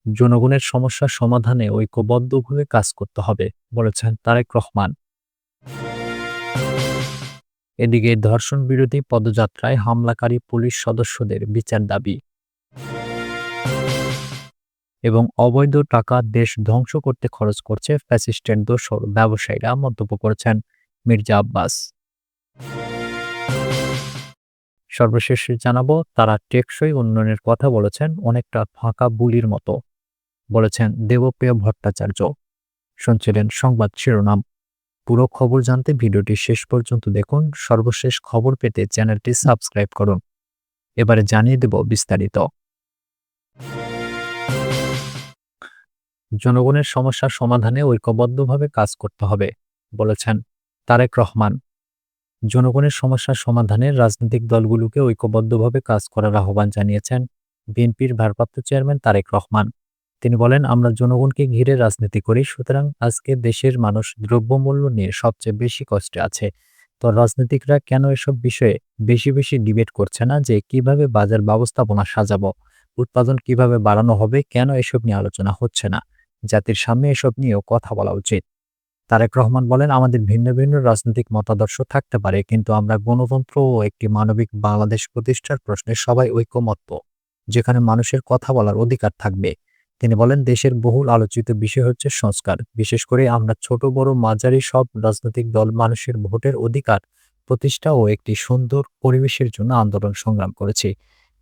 জনগণের সমস্যার সমাধানে ঐক্যবদ্ধভাবে কাজ করতে হবে, বলেছেন তারেক রহমান। এদিকে ধর্ষণ বিরোধী পদযাত্রায় হামলাকারী পুলিশ সদস্যদের বিচার দাবি এবং অবৈধ টাকা দেশ ধ্বংস করতে খরচ করছে ফ্যাসিস্টের দোসর ব্যবসায়ীরা, মন্তব্য করেছেন মির্জা আব্বাস। সর্বশেষ জানাবো, তারা টেকসই উন্নয়নের কথা বলেছেন অনেকটা ফাঁকা বুলির মতো, বলেছেন দেবপ্রিয় ভট্টাচার্য। শুনছিলেন সংবাদ শিরোনাম। পুরো খবর জানতে ভিডিওটি শেষ পর্যন্ত দেখুন। সর্বশেষ খবর পেতে চ্যানেলটি সাবস্ক্রাইব করুন। এবারে জানিয়ে দেব বিস্তারিত। জনগণের সমস্যার সমাধানে ঐক্যবদ্ধভাবে কাজ করতে হবে, বলেছেন তারেক রহমান। জনগণের সমস্যার সমাধানে রাজনৈতিক দলগুলোকে ঐক্যবদ্ধভাবে কাজ করার আহ্বান জানিয়েছেন বিএনপির ভারপ্রাপ্ত চেয়ারম্যান তারেক রহমান। তিনি বলেন, আমরা জনগণকে ঘিরে রাজনীতি করি, সুতরাং আজকে দেশের মানুষ দ্রব্যমূল্য নিয়ে সবচেয়ে বেশি কষ্টে আছে। তো রাজনীতিকরা কেন এসব বিষয়ে বেশি বেশি ডিবেট করছে না, যে কিভাবে বাজার ব্যবস্থাপনা সাজাবো, উৎপাদন কিভাবে বাড়ানো হবে, কেন এসব নিয়ে আলোচনা হচ্ছে না? জাতির সামনে এসব নিয়েও কথা বলা উচিত। তারেক রহমান বলেন, আমাদের ভিন্ন ভিন্ন রাজনৈতিক মতাদর্শ থাকতে পারে, কিন্তু আমরা গণতন্ত্র ও একটি মানবিক বাংলাদেশ প্রতিষ্ঠার প্রশ্নে সবাই ঐকমত্য, যেখানে মানুষের কথা বলার অধিকার থাকবে। তিনি বলেন, দেশের বহুল আলোচিত বিষয় হচ্ছে সংস্কার। বিশেষ করে আমরা ছোট বড় মাঝারি সব রাজনৈতিক দল মানুষের ভোটের অধিকার প্রতিষ্ঠা ও একটি সুন্দর পরিবেশের জন্য আন্দোলন সংগ্রাম করেছি।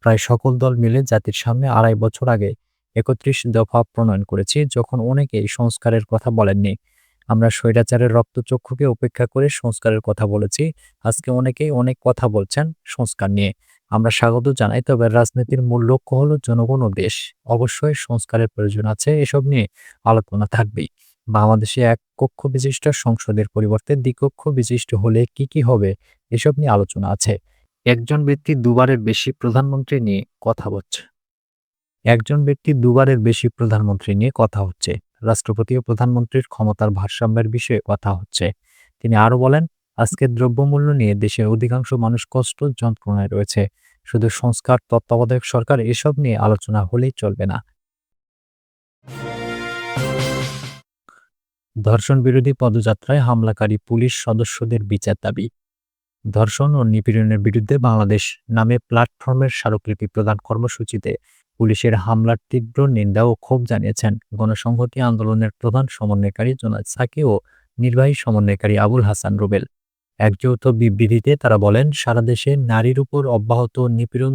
প্রায় সকল দল মিলে জাতির সামনে ২.৫ বছর আগে ৩১ দফা প্রণয়ন করেছি, যখন অনেকেই সংস্কারের কথা বলেননি। আমরা স্বৈরাচারের রক্তচক্ষুকে উপেক্ষা করে সংস্কারের কথা বলেছি। আজকে অনেকেই অনেক কথা বলছেন সংস্কার নিয়ে। আমরা স্বাগত জানাই, তবে রাজনীতির মূল লক্ষ্য হলো জনগণ ও দেশ। অবশ্যই সংস্কারের প্রয়োজন আছে, এসব নিয়ে আলোচনা থাকবেই। বাংলাদেশে এক কক্ষ বিশিষ্ট সংসদের পরিবর্তে দ্বিকক্ষ বিশিষ্ট হলে কি হবে, এসব নিয়ে আলোচনা আছে। একজন ব্যক্তি দুবারের বেশি প্রধানমন্ত্রী নিয়ে কথা হচ্ছে। কথা হচ্ছে। রাষ্ট্রপতি ও প্রধানমন্ত্রীর ক্ষমতার ভারসাম্যের বিষয়ে কথা হচ্ছে। তিনি আরো বলেন, আজকের দ্রব্যমূল্য নিয়ে দেশের অধিকাংশ মানুষ কষ্ট যন্ত্রণায় রয়েছে। শুধু সংস্কার, তত্ত্বাবধায়ক সরকার এসব নিয়ে আলোচনা হলেই চলবে না। ধর্ষণ বিরোধী পদযাত্রায় হামলাকারী পুলিশ সদস্যদের বিচার দাবি। ধর্ষণ ও নিপীড়নের বিরুদ্ধে বাংলাদেশ নামে প্ল্যাটফর্মের স্মারকলিপি প্রদান কর্মসূচিতে পুলিশের হামলার তীব্র নিন্দা ও ক্ষোভ জানিয়েছেন গণসংহতি আন্দোলনের প্রধান সমন্বয়কারী জোনায়েদ সাকি ও নির্বাহী সমন্বয়কারী আবুল হাসান রুবেল। এক যৌথ বিবৃতিতে তারা বলেন, সারা দেশে নারীর উপর অব্যাহত নিপীড়ন,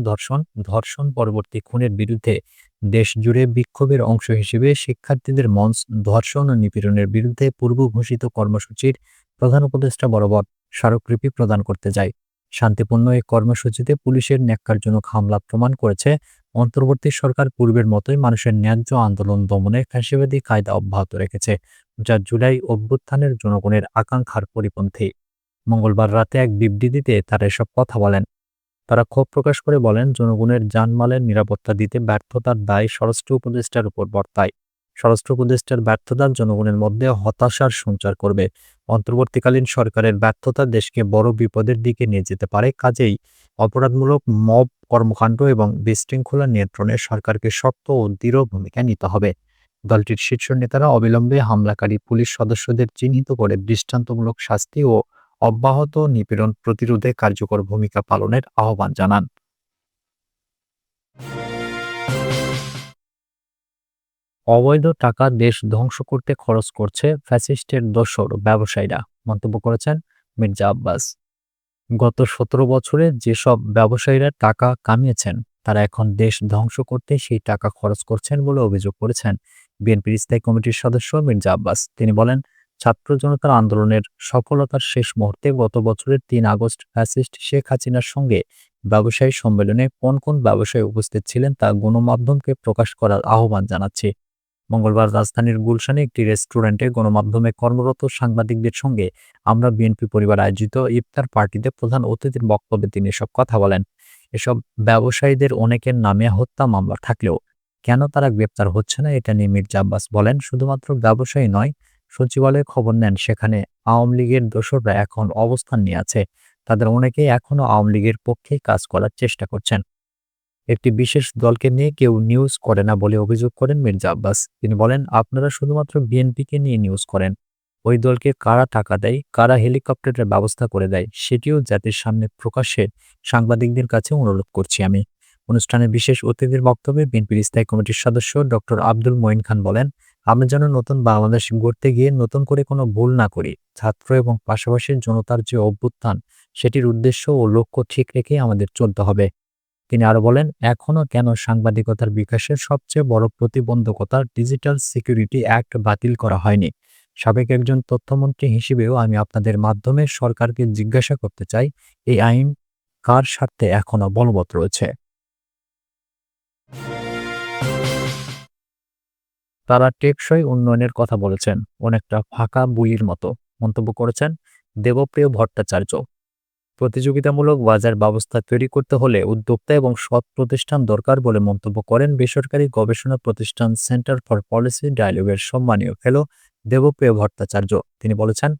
ধর্ষণ পরবর্তী খুনের বিরুদ্ধে দেশ জুড়ে বিক্ষোভের অংশ হিসেবে শিক্ষার্থীদের মঞ্চ ধর্ষণ ও নিপীড়নের বিরুদ্ধে পূর্ব ঘোষিত কর্মসূচির প্রধান উপদেষ্টা বরাবর স্মারকলিপি প্রদান করতে যায়। শান্তিপূর্ণ এই কর্মসূচিতে পুলিশের ন্যাক্কারজনক হামলা প্রমাণ করেছে অন্তর্বর্তী সরকার পূর্বের মতোই মানুষের ন্যায্য আন্দোলন দমনে ফ্যাসিবাদী কায়দা অব্যাহত রেখেছে, যা জুলাই অভ্যুত্থানের জনগণের আকাঙ্ক্ষার পরিপন্থী। মঙ্গলবার রাতে এক বিবৃতিতে তারা এসব কথা বলেন। তারা ক্ষোভ প্রকাশ করে বলেন, জনগণের জানমালের নিরাপত্তা দিতে ব্যর্থতার দায় স্বরাষ্ট্র উপদেষ্টার উপর বর্তায়। স্বরাষ্ট্র উপদেষ্টার ব্যর্থতা জনগণের মধ্যে হতাশার সঞ্চার করবে। অন্তর্বর্তীকালীন সরকারের ব্যর্থতা দেশকে বড় বিপদের দিকে নিয়ে যেতে পারে। কাজেই অপরাধমূলক মব কর্মকাণ্ড এবং বিশৃঙ্খলা নিয়ন্ত্রণে সরকারকে শক্ত ও দৃঢ় ভূমিকা নিতে হবে। দলটির শীর্ষ নেতারা অবিলম্বে হামলাকারী পুলিশ সদস্যদের চিহ্নিত করে দৃষ্টান্তমূলক শাস্তি ও অব্যাহত নিপীড়ন প্রতিরোধে কার্যকর ভূমিকা পালনের আহ্বান জানান। অবৈধ টাকা দেশ ধ্বংস করতে খরচ করছে ফ্যাসিস্টের দোসর ব্যবসায়ীরা, মন্তব্য করেছেন মির্জা আব্বাস। গত ১৭ বছরে যেসব ব্যবসায়ীরা টাকা কামিয়েছেন, তারা এখন দেশ ধ্বংস করতে সেই টাকা খরচ করছেন বলে অভিযোগ করেছেন বিএনপির স্থায়ী কমিটির সদস্য মির্জা আব্বাস। তিনি বলেন, ছাত্র জনতার আন্দোলনের সফলতার শেষ মুহূর্তে গত বছরের ৩ আগস্ট ফ্যাসিস্ট শেখ হাসিনার সঙ্গে ব্যবসায়ী সম্মেলনে কোন কোন ব্যবসায়ী উপস্থিত ছিলেন তা গণমাধ্যমকে প্রকাশ করার আহ্বান জানাচ্ছি। মঙ্গলবার রাজধানীর গুলশানে একটি রেস্টুরেন্টে গণমাধ্যমে কর্মরত সাংবাদিকদের সঙ্গে আমরা বিএনপি পরিবার আয়োজিত ইফতার পার্টিতে প্রধান অতিথির বক্তব্যে তিনি এসব কথা বলেন। এসব ব্যবসায়ীদের অনেকের নামে হত্যা মামলা থাকলেও কেন তারা গ্রেপ্তার হচ্ছে না, এটা নিয়ে মির্জা আব্বাস বলেন, শুধুমাত্র ব্যবসায়ী নয়, সচিবালয়ে খবর নেন, সেখানে আওয়ামী লীগের দোসররা এখন অবস্থান নিয়ে আছে। তাদের অনেকেই এখনো আওয়ামী লীগের পক্ষেই কাজ করার চেষ্টা করছেন। একটি বিশেষ দলকে নিয়ে কেউ নিউজ করে না বলে অভিযোগ করেন মির্জা আব্বাস। তিনি বলেন, আপনারা শুধুমাত্র বিএনপিকে নিয়ে নিউজ করেন। ওই দলকে কারা টাকা দেয়, কারা হেলিকপ্টারের ব্যবস্থা করে দেয়, সেটিও জাতির সামনে প্রকাশ্যে সাংবাদিকদের কাছে অনুরোধ করছি আমি। অনুষ্ঠানে বিশেষ অতিথির বক্তব্যে বিএনপির স্থায়ী কমিটির সদস্য ডক্টর আব্দুল মঈন খান বলেন, আমরা যেন নতুন বাংলাদেশ গড়তে গিয়ে নতুন করে কোনো ভুল না করি। ছাত্র এবং পাশাপাশি জনতার যে অভ্যুত্থান, সেটির উদ্দেশ্য ও লক্ষ্য ঠিক রেখেই আমাদের চলতে হবে। তিনি আরো বলেন, এখনো কেন সাংবাদিকতার বিকাশের সবচেয়ে বড় প্রতিবন্ধকতা ডিজিটাল সিকিউরিটি অ্যাক্ট বাতিল করা হয়নি। সাবেক একজন তথ্যমন্ত্রী হিসেবেও আমি আপনাদের মাধ্যমে সরকারকে জিজ্ঞাসা করতে চাই, এই আইন কার স্বার্থে এখনো বলবৎ রয়েছে? তারা টেকসই উন্নয়নের কথা বলেছেন, অনেকটা ফাঁকা বুলির মতো মন্তব্য করেছেন দেবপ্রিয় ভট্টাচার্য। প্রতিযোগিতামূলক বাজার ব্যবস্থা তৈরি করতে হলে উদ্যোক্তা এবং সৎ প্রতিষ্ঠান দরকার বলে মন্তব্য করেন বেসরকারি গবেষণা প্রতিষ্ঠান সেন্টার ফর পলিসি ডায়ালগের সম্মানীয় ফেলো দেবপ্রিয় ভট্টাচার্য। তিনি বলেছেন,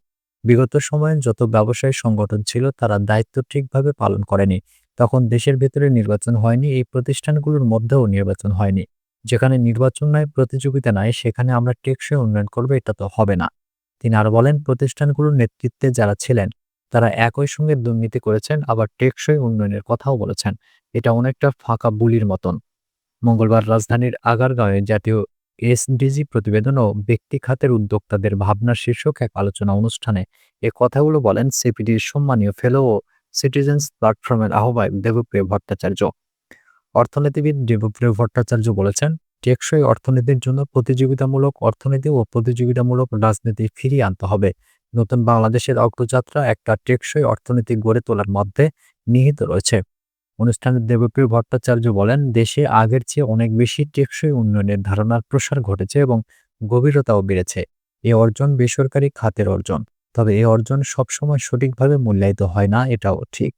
বিগত সময়ে যত ব্যবসায়ী সংগঠন ছিল তারা দায়িত্ব ঠিকভাবে পালন করেনি। তখন দেশের ভেতরে নির্বাচন হয়নি, এই প্রতিষ্ঠানগুলোর মধ্যেও নির্বাচন হয়নি। যেখানে নির্বাচন নয়, প্রতিযোগিতা নাই, সেখানে আমরা টেকসই উন্নয়ন করবো, এটা তো হবে না। তিনি আরো বলেন, প্রতিষ্ঠানগুলোর নেতৃত্বে যারা ছিলেন তারা একই সঙ্গে দুর্নীতি করেছেন, আবার টেকসই উন্নয়নের কথাও বলেছেন। এটা অনেকটা ফাঁকা বুলির মতন। মঙ্গলবার রাজধানীর আগারগাঁওয়ে জাতীয় এসডিজি প্রতিবেদন ও ব্যক্তি খাতের উদ্যোক্তাদের ভাবনা শীর্ষক এক আলোচনা অনুষ্ঠানে এ কথাগুলো বলেন সিপিডির সম্মানীয় ফেলো ও সিটিজেন্স প্ল্যাটফর্মের আহ্বায়ক দেবপ্রিয় ভট্টাচার্য। অর্থনীতিবিদ দেবপ্রিয় ভট্টাচার্য বলেছেন, টেকসই অর্থনীতির জন্য প্রতিযোগিতামূলক অর্থনীতি ও প্রতিযোগিতামূলক রাজনীতি ফিরিয়ে আনতে হবে। নতুন বাংলাদেশের অগ্রযাত্রা একটা টেকসই অর্থনীতি গড়ে তোলার মধ্যে নিহিত রয়েছে। অনুষ্ঠানে দেবপ্রিয় ভট্টাচার্য বলেন, দেশে আগের চেয়ে অনেক বেশি টেকসই উন্নয়নের ধারণার প্রসার ঘটেছে এবং গভীরতাও বেড়েছে। এ অর্জন বেসরকারি খাতের অর্জন। তবে এ অর্জন সবসময় সঠিকভাবে মূল্যায়িত হয় না, এটাও ঠিক।